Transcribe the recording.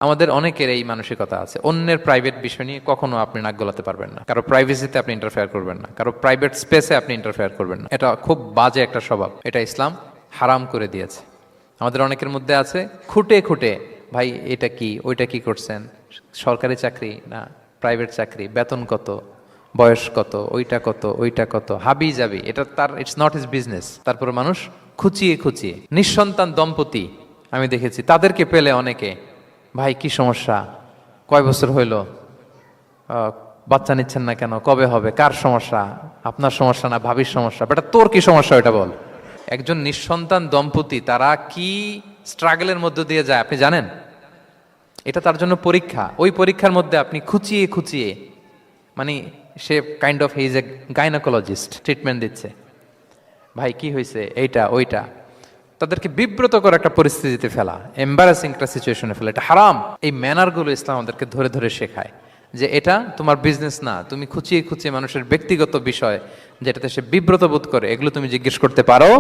আমাদের অনেকের এই মানসিকতা আছে, অন্যের প্রাইভেট বিষয় নিয়ে কখনো আপনি নাক গলাতে পারবেন না, কারো প্রাইভেসিতে আপনি ইন্টারফেয়ার করবেন না, কারো প্রাইভেট স্পেসে আপনি ইন্টারফেয়ার করবেন না। এটা খুব বাজে একটা স্বভাব, এটা ইসলাম হারাম করে দিয়েছে। আমাদের অনেকের মধ্যে আছে খুঁটে খুঁটে, ভাই এটা কি ওইটা কি করছেন, সরকারি চাকরি না প্রাইভেট চাকরি, বেতন কত, বয়স কত, ওইটা কত ওইটা কত, হাবি যাবি, এটা তার ইটস নট হিজ বিজনেস। তারপর মানুষ খুঁচিয়ে খুঁচিয়ে নিঃসন্তান দম্পতি আমি দেখেছি, তাদেরকে পেলে অনেকে, ভাই কি সমস্যা, কয় বছর হইল, বাচ্চা নিচ্ছেন না কেন, কবে হবে, কার সমস্যা, আপনার সমস্যা না ভাবির সমস্যা, বেটা তোর কি সমস্যা ওইটা বল। একজন নিঃসন্তান দম্পতি তারা কি স্ট্রাগলের মধ্য দিয়ে যায় আপনি জানেন? এটা তার জন্য পরীক্ষা। ওই পরীক্ষার মধ্যে আপনি খুঁচিয়ে খুঁচিয়ে, মানে সে kind of he is a gynaecologist, treatment দিচ্ছে, ভাই কি হয়েছে এইটা ওইটা, তাদেরকে বিব্রত করে একটা পরিস্থিতিতে ফেলা, এম্বারাসিং একটা সিচুয়েশনে ফেলা, এটা হারাম। এই ম্যানারগুলো ইসলাম আমাদেরকে ধরে ধরে শেখায় যে এটা তোমার বিজনেস না, তুমি খুঁচিয়ে খুঁচিয়ে মানুষের ব্যক্তিগত বিষয় যেটাতে সে বিব্রত বোধ করে, এগুলো তুমি জিজ্ঞেস করতে পারো